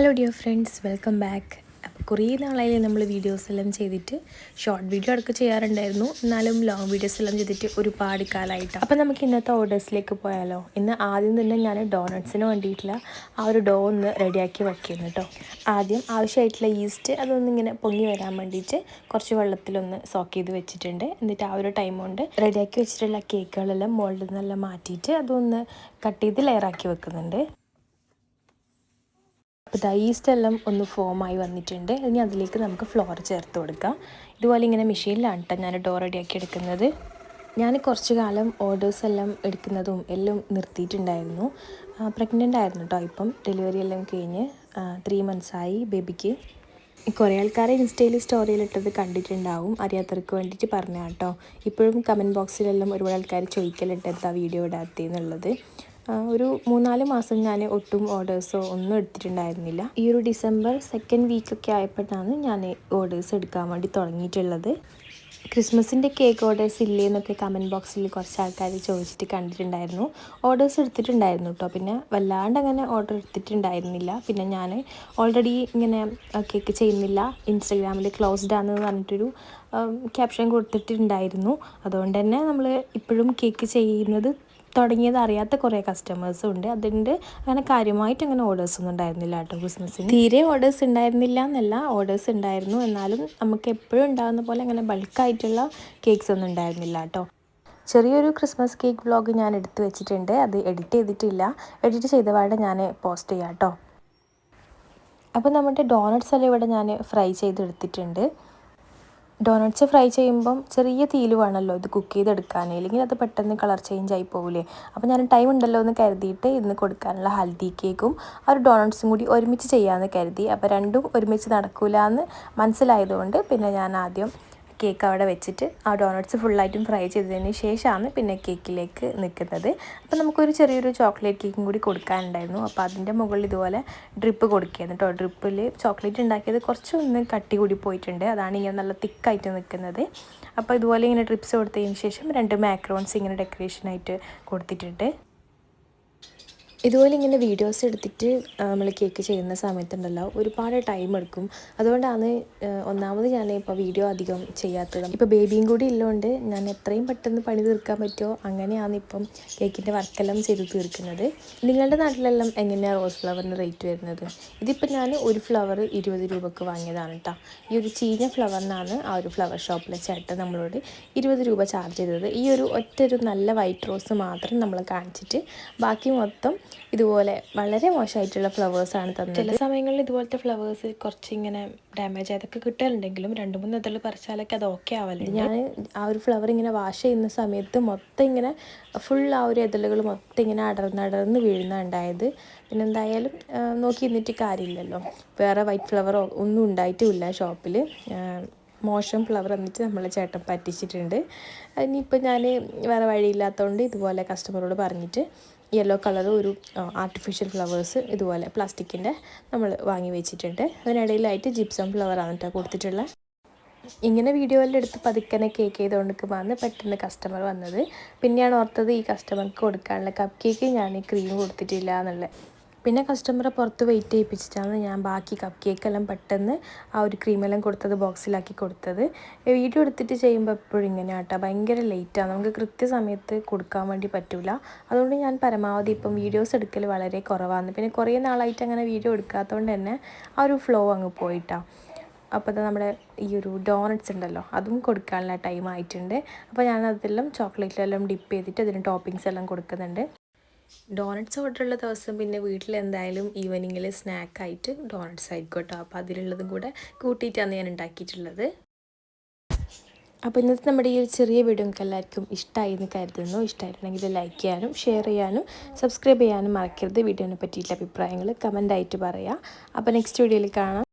Hello dear friends, welcome back. അപ്പോൾ കുറേ നാളായി നമ്മൾ വീഡിയോസ് എല്ലാം ചെയ്തിട്ട് ഷോർട്ട് വീഡിയോ അടക്കം ചെയ്യാറുണ്ടായിരുന്നു. എന്നാലും ലോങ് വീഡിയോസ് എല്ലാം ചെയ്തിട്ട് ഒരുപാട് കാലമായിട്ടാണ്. അപ്പോൾ നമുക്ക് ഇന്നത്തെ ഓർഡേഴ്സിലേക്ക് പോയാലോ. ഇന്ന് ആദ്യം തന്നെ ഞാൻ ഡോണട്ട്സിന് വേണ്ടിയിട്ടുള്ള ആ ഒരു ഡോ ഒന്ന് റെഡിയാക്കി വയ്ക്കുന്നു കേട്ടോ. ആദ്യം ആവശ്യമായിട്ടുള്ള ഈസ്റ്റ് അതൊന്നിങ്ങനെ പൊങ്ങി വരാൻ വേണ്ടിയിട്ട് കുറച്ച് വെള്ളത്തിലൊന്ന് സോക്ക് ചെയ്ത് വെച്ചിട്ടുണ്ട്. എന്നിട്ട് ആ ഒരു ടൈം കൊണ്ട് റെഡിയാക്കി വെച്ചിട്ടുള്ള കേക്കുകളെല്ലാം മോൾഡിൽ നിന്നെല്ലാം മാറ്റിയിട്ട് അതൊന്ന് കട്ട് ചെയ്ത് ലെയറാക്കി വെക്കുന്നുണ്ട്. അപ്പോൾ ഈസ്റ്റെല്ലാം ഒന്ന് ഫോമായി വന്നിട്ടുണ്ട്. ഇനി അതിലേക്ക് നമുക്ക് ഫ്ലോർ ചേർത്ത് കൊടുക്കാം. ഇതുപോലെ ഇങ്ങനെ മെഷീനിലാണ് കേട്ടോ ഞാൻ ഡോ റെഡിയാക്കി എടുക്കുന്നത്. ഞാൻ കുറച്ച് കാലം ഓർഡേഴ്സ് എല്ലാം എടുക്കുന്നതും എല്ലാം നിർത്തിയിട്ടുണ്ടായിരുന്നു. പ്രഗ്നൻ്റ് ആയിരുന്നു കേട്ടോ. ഇപ്പം ഡെലിവറി എല്ലാം കഴിഞ്ഞ് 3 മന്ത്സായി ബേബിക്ക്. കുറേ ആൾക്കാരെ ഇൻസ്റ്റയിൽ സ്റ്റോറിയിലിട്ടത് കണ്ടിട്ടുണ്ടാവും. അറിയാത്തവർക്ക് വേണ്ടിയിട്ട് പറഞ്ഞാൽ കേട്ടോ. ഇപ്പോഴും കമൻറ്റ് ബോക്സിലെല്ലാം ഒരുപാട് ആൾക്കാർ ചോദിക്കലുണ്ട് എന്താ വീഡിയോ ഇടാത്തതെന്നുള്ളത്. ഒരു 3-4 മാസം ഞാൻ ഒട്ടും ഓർഡേഴ്സോ ഒന്നും എടുത്തിട്ടുണ്ടായിരുന്നില്ല. ഈ ഒരു ഡിസംബർ 2nd വീക്കൊക്കെ ആയപ്പോഴാണ് ഞാൻ ഓർഡേഴ്സ് എടുക്കാൻ വേണ്ടി തുടങ്ങിയിട്ടുള്ളത്. ക്രിസ്മസിൻ്റെ കേക്ക് ഓർഡേഴ്സ് ഇല്ലേ എന്നൊക്കെ കമൻറ്റ് ബോക്സിൽ കുറച്ച് ആൾക്കാർ ചോദിച്ചിട്ട് കണ്ടിട്ടുണ്ടായിരുന്നു. ഓർഡേഴ്സ് എടുത്തിട്ടുണ്ടായിരുന്നു കേട്ടോ. പിന്നെ വല്ലാണ്ട് അങ്ങനെ ഓർഡർ എടുത്തിട്ടുണ്ടായിരുന്നില്ല. പിന്നെ ഞാൻ ഓൾറെഡി ഇങ്ങനെ കേക്ക് ചെയ്യുന്നില്ല, ഇൻസ്റ്റഗ്രാമിൽ ക്ലോസ്ഡ് ആണെന്ന് പറഞ്ഞിട്ടൊരു ക്യാപ്ഷൻ കൊടുത്തിട്ടുണ്ടായിരുന്നു. അതുകൊണ്ട് തന്നെ നമ്മൾ ഇപ്പോഴും കേക്ക് ചെയ്യുന്നത് തുടങ്ങിയത് അറിയാത്ത കുറേ കസ്റ്റമേഴ്സും ഉണ്ട്. അതുകൊണ്ട് അങ്ങനെ കാര്യമായിട്ട് അങ്ങനെ ഓർഡേഴ്സ് ഒന്നും ഉണ്ടായിരുന്നില്ല കേട്ടോ. ക്രിസ്മസിന് തീരെ ഓർഡേഴ്സ് ഉണ്ടായിരുന്നില്ല എന്നല്ല, ഓർഡേഴ്സ് ഉണ്ടായിരുന്നു. എന്നാലും നമുക്ക് എപ്പോഴും ഉണ്ടാകുന്ന പോലെ അങ്ങനെ ബൾക്കായിട്ടുള്ള കേക്ക്സ് ഒന്നും ഉണ്ടായിരുന്നില്ല കേട്ടോ. ചെറിയൊരു ക്രിസ്മസ് കേക്ക് വ്ളോഗ് ഞാൻ എടുത്തു വെച്ചിട്ടുണ്ട്. അത് എഡിറ്റ് ചെയ്തിട്ടില്ല. എഡിറ്റ് ചെയ്ത പാടെ ഞാൻ പോസ്റ്റ് ചെയ്യാം കേട്ടോ. അപ്പോൾ നമ്മുടെ ഡോണട്ട്സ് എല്ലാം ഇവിടെ ഞാൻ ഫ്രൈ ചെയ്തെടുത്തിട്ടുണ്ട്. ഡോണട്ട്സ് ഫ്രൈ ചെയ്യുമ്പം ചെറിയ തീയിൽ വേണമല്ലോ ഇത് കുക്ക് ചെയ്തെടുക്കാൻ, അല്ലെങ്കിൽ അത് പെട്ടെന്ന് കളർ ചേഞ്ച് ആയി പോകില്ലേ. അപ്പോൾ ഞാൻ ടൈം ഉണ്ടല്ലോ എന്ന് കരുതിയിട്ട് ഇന്ന് കൊടുക്കാനുള്ള ഹൽദി കേക്കും ആ ഒരു ഡോണട്ട്സും കൂടി ഒരുമിച്ച് ചെയ്യാമെന്ന് കരുതി. അപ്പോൾ രണ്ടും ഒരുമിച്ച് നടക്കില്ല എന്ന് മനസ്സിലായതുകൊണ്ട് പിന്നെ ഞാൻ ആദ്യം കേക്ക് അവിടെ വെച്ചിട്ട് ആ ഡോണട്ട്സ് ഫുള്ളായിട്ടും ഫ്രൈ ചെയ്തതിന് ശേഷമാണ് പിന്നെ കേക്കിലേക്ക് നിൽക്കുന്നത്. അപ്പോൾ നമുക്കൊരു ചെറിയൊരു ചോക്ലേറ്റ് കേക്കും കൂടി കൊടുക്കാനുണ്ടായിരുന്നു. അപ്പോൾ അതിൻ്റെ മുകളിൽ ഇതുപോലെ ഡ്രിപ്പ് കൊടുക്കുകയാണ് കേട്ടോ. ഡ്രിപ്പിൽ ചോക്ലേറ്റ് ഉണ്ടാക്കിയത് കുറച്ചൊന്ന് കട്ടി കൂടി പോയിട്ടുണ്ട്. അതാണ് ഇങ്ങനെ നല്ല തിക്കായിട്ട് നിൽക്കുന്നത്. അപ്പോൾ ഇതുപോലെ ഇങ്ങനെ ഡ്രിപ്സ് കൊടുത്തതിന് ശേഷം 2 മാക്രോൺസ് ഇങ്ങനെ ഡെക്കറേഷനായിട്ട് കൊടുത്തിട്ടുണ്ട്. ഇതുപോലെ ഇങ്ങനെ വീഡിയോസ് എടുത്തിട്ട് നമ്മൾ കേക്ക് ചെയ്യുന്ന സമയത്തുണ്ടല്ലോ ഒരുപാട് ടൈം എടുക്കും. അതുകൊണ്ടാണ് ഒന്നാമത് ഞാൻ ഇപ്പോൾ വീഡിയോ അധികം ചെയ്യാത്തത്. ഇപ്പോൾ ബേബിയും കൂടി ഉള്ളതുകൊണ്ട് ഞാൻ എത്രയും പെട്ടെന്ന് പണി തീർക്കാൻ പറ്റുമോ അങ്ങനെയാണ് ഇപ്പം കേക്കിൻ്റെ വർക്കെല്ലാം ചെയ്ത് തീർക്കുന്നത്. നിങ്ങളുടെ നാട്ടിലെല്ലാം എങ്ങനെയാണ് റോസ് ഫ്ലവറിന് റേറ്റ് വരുന്നത്? ഇതിപ്പോൾ ഞാൻ ഒരു ഫ്ലവർ 20 രൂപക്ക് വാങ്ങിയതാണ് കേട്ടോ. ഈ ഒരു ചീഞ്ഞ ഫ്ലവറിനാണ് ആ ഒരു ഫ്ലവർ ഷോപ്പിലെ ചേട്ടൻ നമ്മളോട് 20 രൂപ ചാർജ് ചെയ്തത്. ഈ ഒരു നല്ല വൈറ്റ് റോസ് മാത്രം നമ്മൾ കാണിച്ചിട്ട് ബാക്കി മൊത്തം ഇതുപോലെ വളരെ മോശമായിട്ടുള്ള ഫ്ലവേഴ്സാണ് തന്നത്. ചില സമയങ്ങളിൽ ഇതുപോലത്തെ ഫ്ലവേഴ്സ് കുറച്ചിങ്ങനെ ഡാമേജ് ആയതൊക്കെ കിട്ടാറുണ്ടെങ്കിലും 2-3 ഇതൾ പറിച്ചാലൊക്കെ അത് ഓക്കെ ആവലുണ്ട്. ഞാൻ ആ ഒരു ഫ്ലവർ ഇങ്ങനെ വാഷ് ചെയ്യുന്ന സമയത്ത് മൊത്തം ഇങ്ങനെ ഫുൾ ആ ഒരു ഇതളുകൾ മൊത്തം ഇങ്ങനെ അടർന്ന് വീഴുന്ന ഉണ്ടായത്. പിന്നെ എന്തായാലും നോക്കി നിന്നിട്ട് കാര്യമില്ലല്ലോ. വേറെ വൈറ്റ് ഫ്ലവറോ ഒന്നും ഉണ്ടായിട്ടുമില്ല ഷോപ്പിൽ. മോശം ഫ്ലവർ എന്നിട്ട് നമ്മളെ ചേട്ടൻ പറ്റിച്ചിട്ടുണ്ട്. ഇനിയിപ്പോൾ ഞാൻ വേറെ വഴിയില്ലാത്തതുകൊണ്ട് ഇതുപോലെ കസ്റ്റമറോട് പറഞ്ഞിട്ട് യെല്ലോ കളർ ഒരു ആർട്ടിഫിഷ്യൽ ഫ്ലവേഴ്സ് ഇതുപോലെ പ്ലാസ്റ്റിക്കിൻ്റെ നമ്മൾ വാങ്ങി വെച്ചിട്ടുണ്ട്. അതിനിടയിലായിട്ട് ജിപ്സം ഫ്ലവറാണ് കേട്ടോ കൊടുത്തിട്ടുള്ളത്. ഇങ്ങനെ വീഡിയോയിൽ എടുത്ത് പതുക്കനെ കേക്ക് ചെയ്തുകൊണ്ടിരിക്കുമ്പോഴാണ് പെട്ടെന്ന് കസ്റ്റമർ വന്നത്. പിന്നെയാണ് ഓർത്തത് ഈ കസ്റ്റമർക്ക് കൊടുക്കാനുള്ള കപ്പ് കേക്ക് ഞാൻ ക്രീം കൊടുത്തിട്ടില്ല എന്നുള്ളത്. പിന്നെ കസ്റ്റമറെ പുറത്ത് വെയിറ്റ് ചെയ്യിപ്പിച്ചിട്ടാണ് ഞാൻ ബാക്കി കപ്പ് കേക്കെല്ലാം പെട്ടെന്ന് ആ ഒരു ക്രീമെല്ലാം കൊടുത്തത് ബോക്സിലാക്കി കൊടുത്തത്. വീഡിയോ എടുത്തിട്ട് ചെയ്യുമ്പോൾ എപ്പോഴും ഇങ്ങനെയാണ് കേട്ടോ, ഭയങ്കര ലേറ്റാണ്. നമുക്ക് കൃത്യസമയത്ത് കൊടുക്കാൻ വേണ്ടി പറ്റില്ല. അതുകൊണ്ട് ഞാൻ പരമാവധി ഇപ്പം വീഡിയോസ് എടുക്കൽ വളരെ കുറവാണ്. പിന്നെ കുറേ നാളായിട്ട് അങ്ങനെ വീഡിയോ എടുക്കാത്തതുകൊണ്ട് തന്നെ ആ ഒരു ഫ്ലോ അങ്ങ് പോയിട്ടാണ്. അപ്പോൾ അത് നമ്മുടെ ഈ ഒരു ഡോണട്ട്സ് ഉണ്ടല്ലോ അതും കൊടുക്കാനുള്ള ടൈം ആയിട്ടുണ്ട്. അപ്പോൾ ഞാൻ അതെല്ലാം ചോക്ലേറ്റിലെല്ലാം ഡിപ്പ് ചെയ്തിട്ട് അതിന് ടോപ്പിങ്സ് എല്ലാം കൊടുക്കുന്നുണ്ട്. ഡോണട്ട്സ് ഓർഡറുള്ള ദിവസം പിന്നെ വീട്ടിൽ എന്തായാലും ഈവനിങ്ങിൽ സ്നാക്കായിട്ട് ഡോണട്ട്സ് ആയിരിക്കും കേട്ടോ. അപ്പോൾ അതിലുള്ളതും കൂടെ കൂട്ടിയിട്ടാണ് ഞാൻ ഉണ്ടാക്കിയിട്ടുള്ളത്. അപ്പോൾ ഇന്നത്തെ നമ്മുടെ ഈ ഒരു ചെറിയ വീഡിയോ നിങ്ങൾക്ക് എല്ലാവർക്കും ഇഷ്ടമായി എന്ന് കരുതുന്നു. ഇഷ്ടമായിട്ടുണ്ടെങ്കിൽ ലൈക്ക് ചെയ്യാനും ഷെയർ ചെയ്യാനും സബ്സ്ക്രൈബ് ചെയ്യാനും മറക്കരുത്. വീഡിയോനെ പറ്റിയിട്ടുള്ള അഭിപ്രായങ്ങൾ കമൻ്റായിട്ട് പറയാം. അപ്പോൾ നെക്സ്റ്റ് വീഡിയോയിൽ കാണാം.